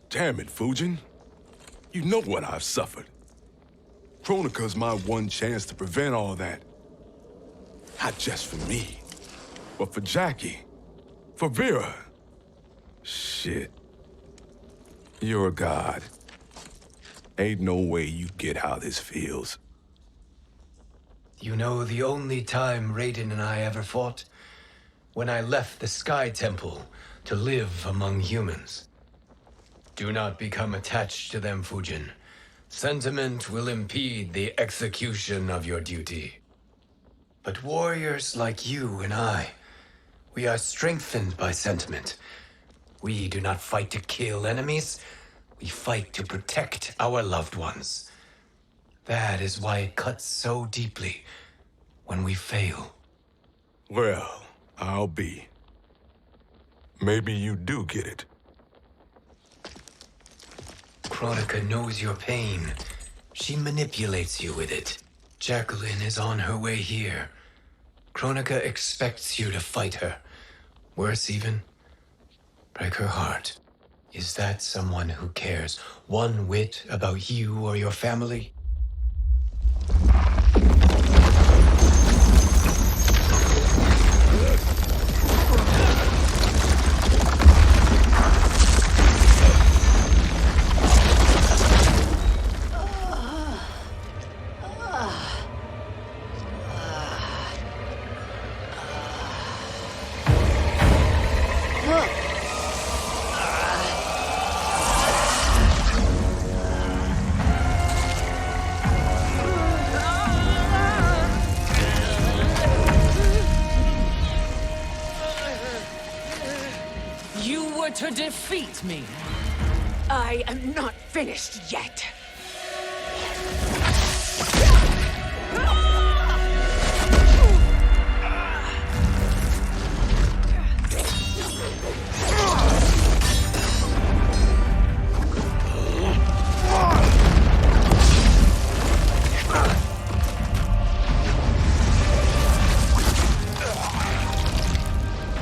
Damn it, Fujin. You know what I've suffered. Kronika's my one chance to prevent all that. Not just for me, but for Jackie, for Vera. Shit. You're a god. Ain't no way you get how this feels. You know the only time Raiden and I ever fought? When I left the Sky Temple to live among humans. Do not become attached to them, Fujin. Sentiment will impede the execution of your duty. But warriors like you and I, we are strengthened by sentiment. We do not fight to kill enemies. We fight to protect our loved ones. That is why it cuts so deeply when we fail. Well, I'll be. Maybe you do get it. Kronika knows your pain. She manipulates you with it. Jacqueline is on her way here. Kronika expects you to fight her. Worse even, break her heart. Is that someone who cares one whit about you or your family? To defeat me. I am not finished yet.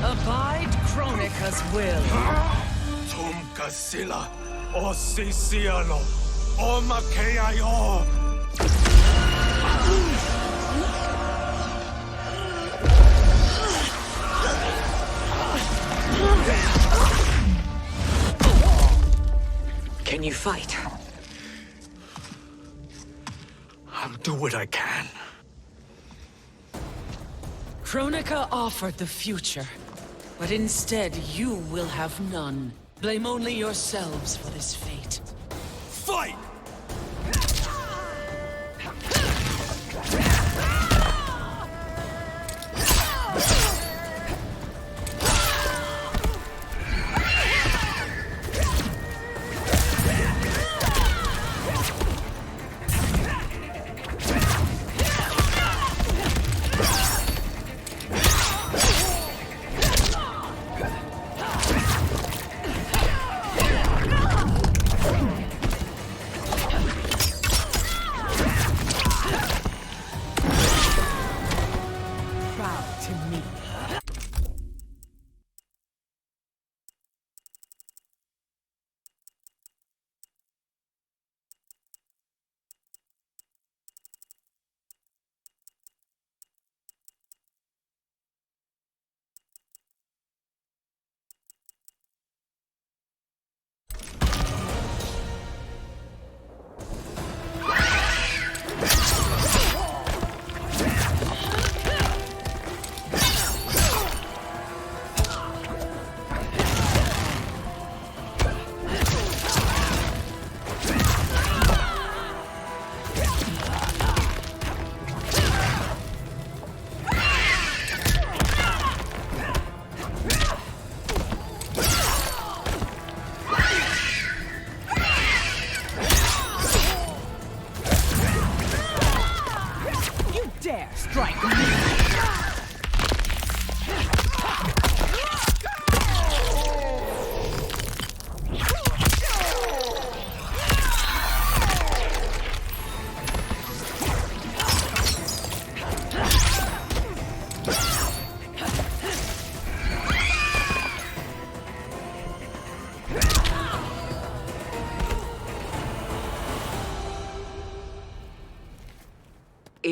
Abide Kronika's will. Sila, o Siciano, o Makeayo. Can you fight? I'll do what I can. Kronika offered the future, but instead you will have none. Blame only yourselves for this fate. Fight!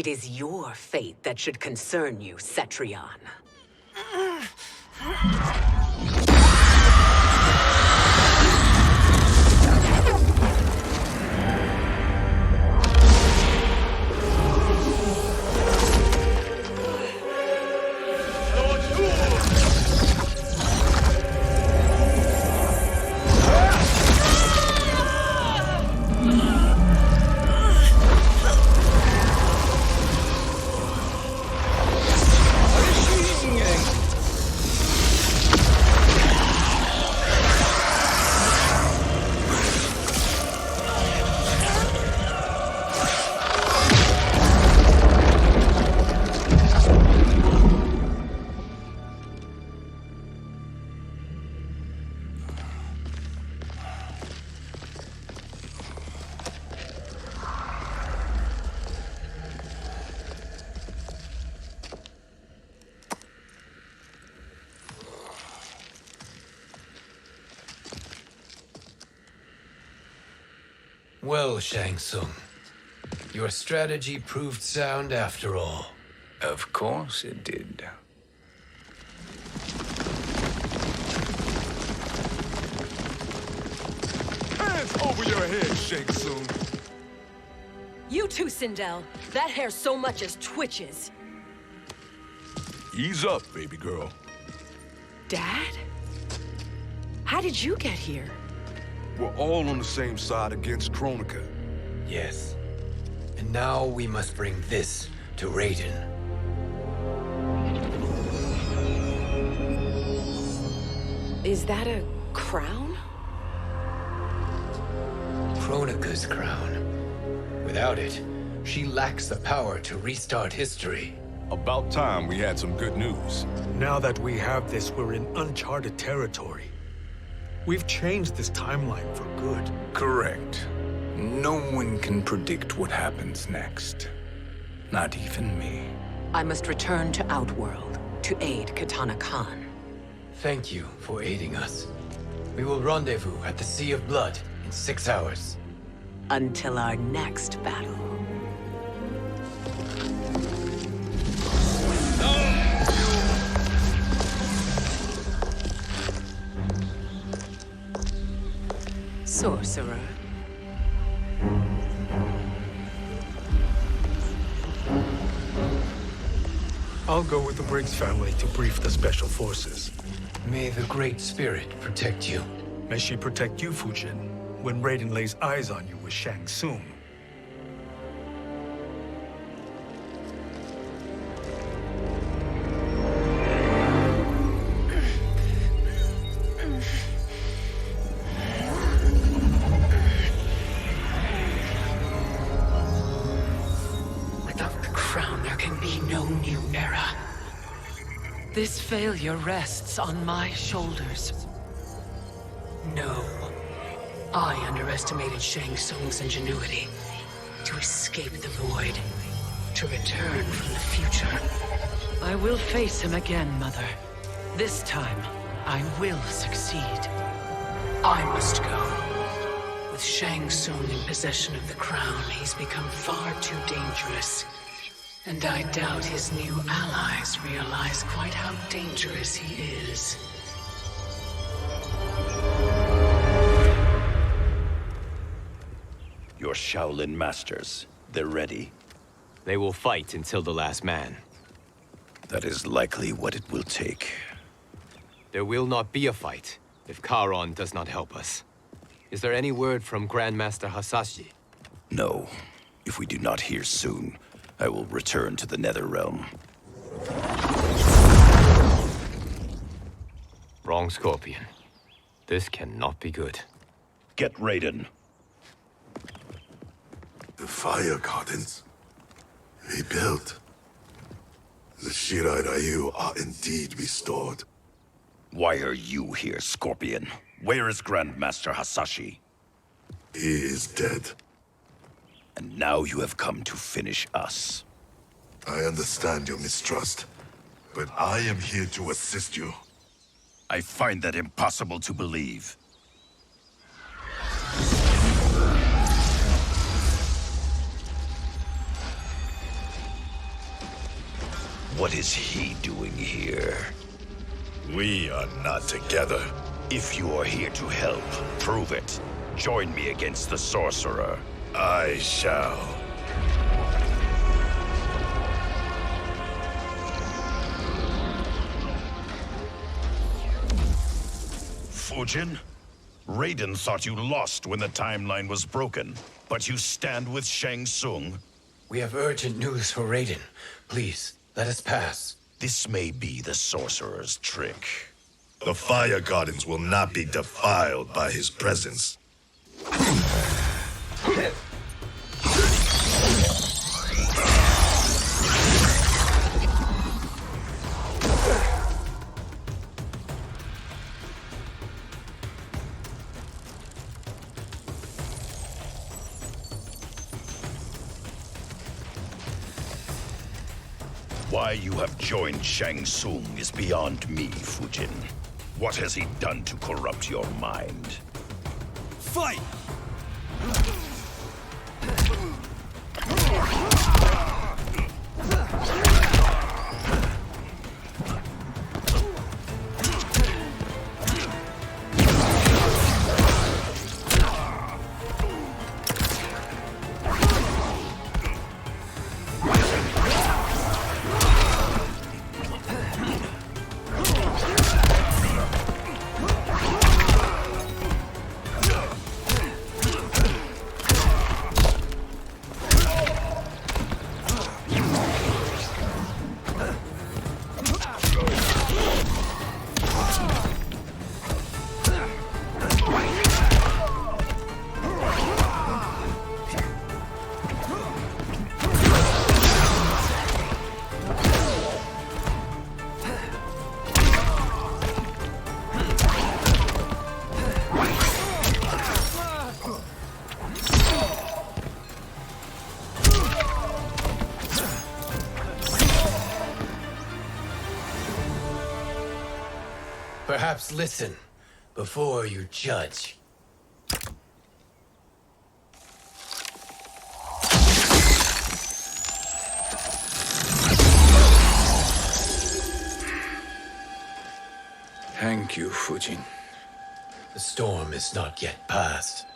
It is your fate that should concern you, Cetrion. Well, Shang Tsung, your strategy proved sound after all. Of course it did. Hands over your head, Shang Tsung. You too, Sindel. That hair so much as twitches. Ease up, baby girl. Dad? How did you get here? We're all on the same side against Kronika. Yes. And now we must bring this to Raiden. Is that a crown? Kronika's crown. Without it, she lacks the power to restart history. About time we had some good news. Now that we have this, we're in uncharted territory. We've changed this timeline for good. Correct. No one can predict what happens next. Not even me. I must return to Outworld to aid Katana Khan. Thank you for aiding us. We will rendezvous at the Sea of Blood in 6 hours. Until our next battle. Sorcerer. I'll go with the Briggs family to brief the Special Forces. May the Great Spirit protect you. May she protect you, Fujin, when Raiden lays eyes on you with Shang Tsung. Without the crown, there can be no new era. This failure rests on my shoulders. No. I underestimated Shang Tsung's ingenuity. To escape the void. To return from the future. I will face him again, Mother. This time, I will succeed. I must go. With Shang Tsung in possession of the crown, he's become far too dangerous. And I doubt his new allies realize quite how dangerous he is. Your Shaolin masters, they're ready. They will fight until the last man. That is likely what it will take. There will not be a fight if Charon does not help us. Is there any word from Grandmaster Hasashi? No. If we do not hear soon, I will return to the Netherrealm. Wrong, Scorpion. This cannot be good. Get Raiden. The fire gardens rebuilt. The Shirai Ryu are indeed restored. Why are you here, Scorpion? Where is Grandmaster Hasashi? He is dead. And now you have come to finish us. I understand your mistrust, but I am here to assist you. I find that impossible to believe. What is he doing here? We are not together. If you are here to help, prove it. Join me against the sorcerer. I shall. Fujin? Raiden thought you lost when the timeline was broken, but you stand with Shang Tsung. We have urgent news for Raiden. Please, let us pass. This may be the sorcerer's trick. The Fire Gardens will not be defiled by his presence. Why you have joined Shang Tsung is beyond me, Fujin. What has he done to corrupt your mind? Fight! Perhaps listen before you judge. Thank you, Fujin. The storm is not yet past.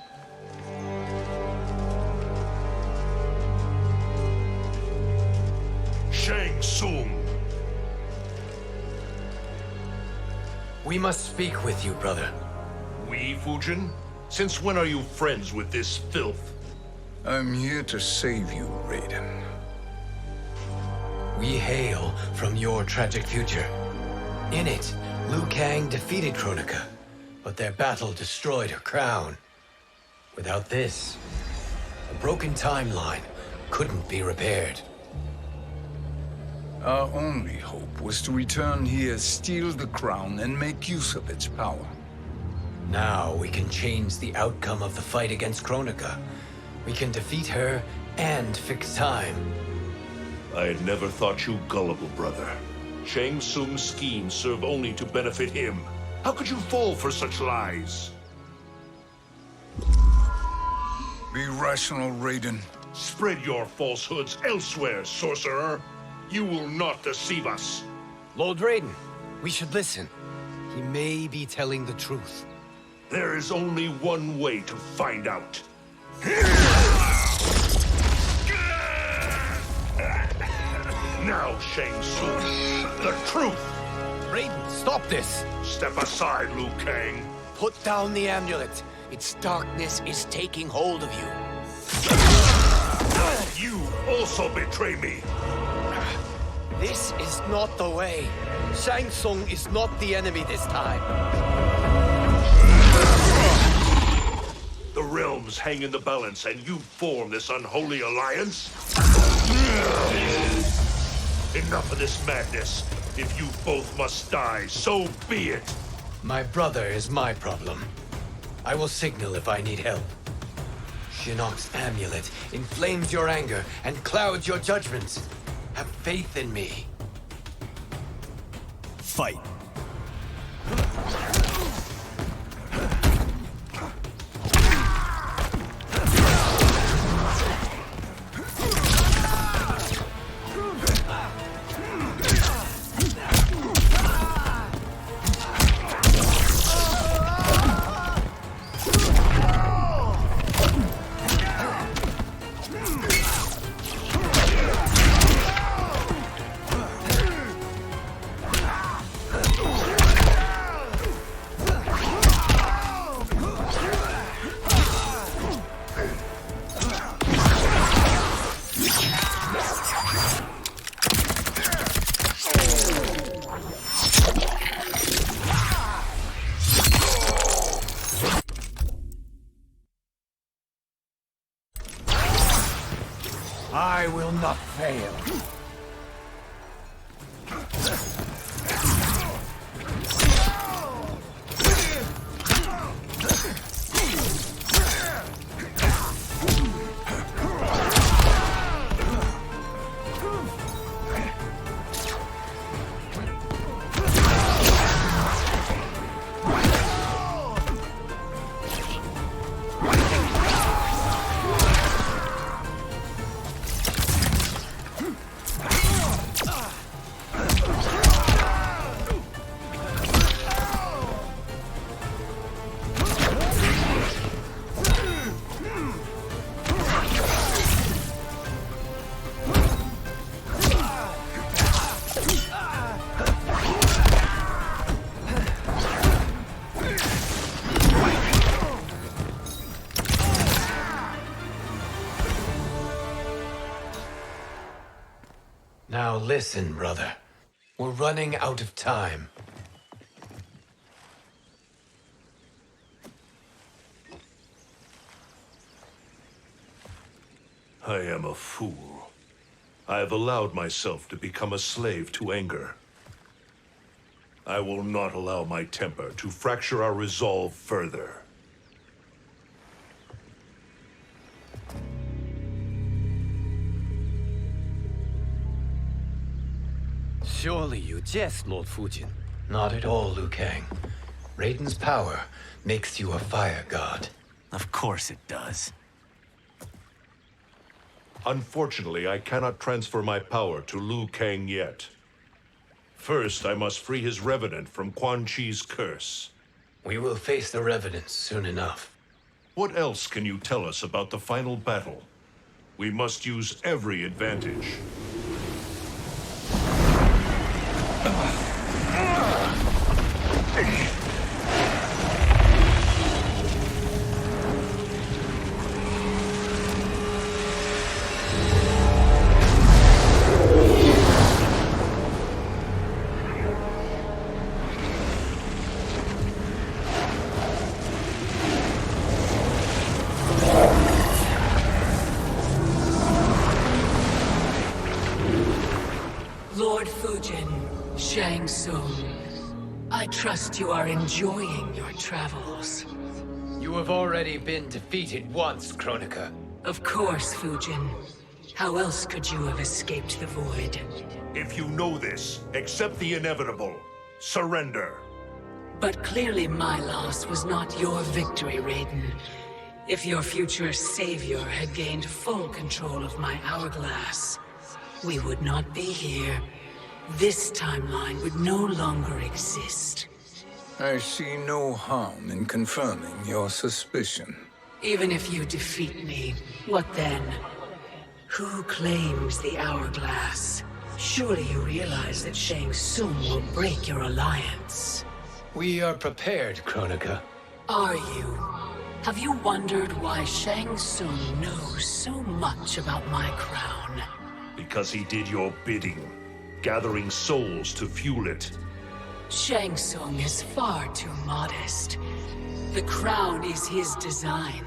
Shang Tsung. We must speak with you, brother. We, Fujin? Since when are you friends with this filth? I'm here to save you, Raiden. We hail from your tragic future. In it, Liu Kang defeated Kronika, but their battle destroyed her crown. Without this, a broken timeline couldn't be repaired. Our only hope was to return here, steal the crown, and make use of its power. Now we can change the outcome of the fight against Kronika. We can defeat her and fix time. I had never thought you gullible, brother. Shang Tsung's schemes serve only to benefit him. How could you fall for such lies? Be rational, Raiden. Spread your falsehoods elsewhere, sorcerer. You will not deceive us. Lord Raiden, we should listen. He may be telling the truth. There is only one way to find out. Now, Shang Tsung, the truth! Raiden, stop this! Step aside, Liu Kang. Put down the amulet. Its darkness is taking hold of you. You also betray me. This is not the way. Shang Tsung is not the enemy this time. The realms hang in the balance, and you form this unholy alliance? Enough of this madness. If you both must die, so be it. My brother is my problem. I will signal if I need help. Shinnok's amulet inflames your anger and clouds your judgments. Have faith in me. Fight. I will not fail. Now listen, brother. We're running out of time. I am a fool. I have allowed myself to become a slave to anger. I will not allow my temper to fracture our resolve further. Surely you jest, Lord Fujin. Not at all, Liu Kang. Raiden's power makes you a fire god. Of course it does. Unfortunately, I cannot transfer my power to Liu Kang yet. First, I must free his Revenant from Quan Chi's curse. We will face the Revenants soon enough. What else can you tell us about the final battle? We must use every advantage. Lord Fujin, Shang Tsung, I trust you are enjoying your travels. You have already been defeated once, Kronika. Of course, Fujin. How else could you have escaped the void? If you know this, accept the inevitable. Surrender. But clearly my loss was not your victory, Raiden. If your future savior had gained full control of my hourglass, we would not be here. This timeline would no longer exist. I see no harm in confirming your suspicion. Even if you defeat me, what then? Who claims the hourglass? Surely you realize that Shang Tsung will break your alliance. We are prepared, Kronika. Are you? Have you wondered why Shang Tsung knows so much about my crown? Because he did your bidding, gathering souls to fuel it. Shang Tsung is far too modest. The crown is his design.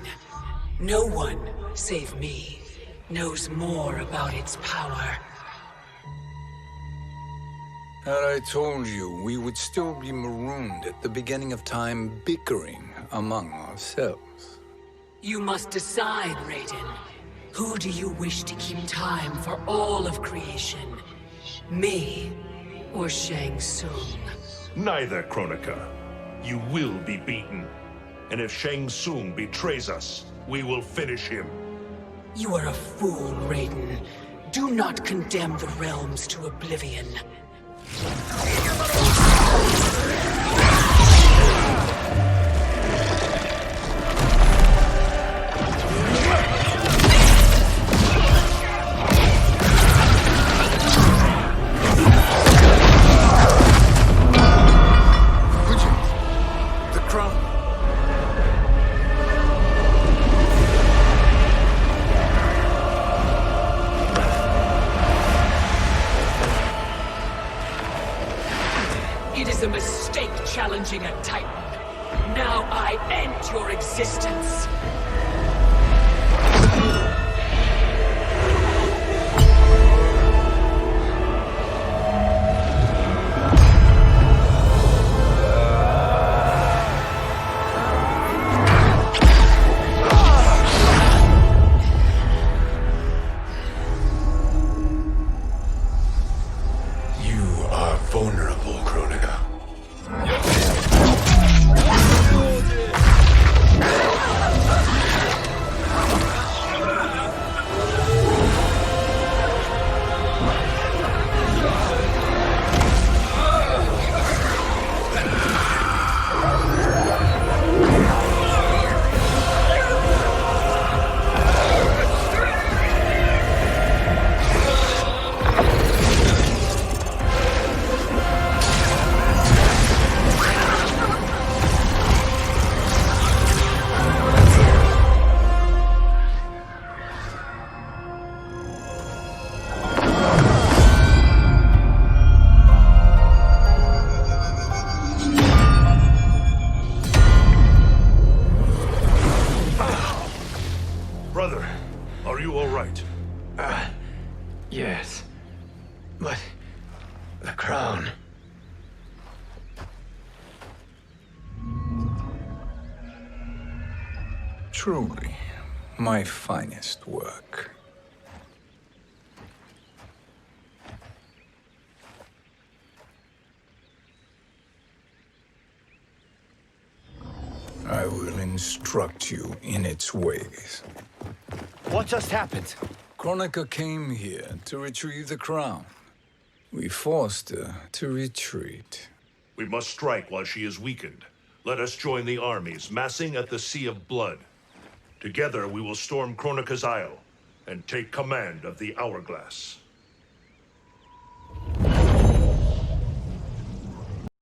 No one, save me, knows more about its power. Had I told you, we would still be marooned at the beginning of time, bickering among ourselves. You must decide, Raiden. Who do you wish to keep time for all of creation? Me or Shang Tsung? Neither, Kronika. You will be beaten. And if Shang Tsung betrays us, we will finish him. You are a fool, Raiden. Do not condemn the realms to oblivion. It is a mistake challenging a Titan. Now I end your existence. right. Yes. But the crown. Truly, my finest work. I will instruct you in its ways. What just happened? Kronika came here to retrieve the crown. We forced her to retreat. We must strike while she is weakened. Let us join the armies, massing at the Sea of Blood. Together we will storm Kronika's Isle and take command of the Hourglass.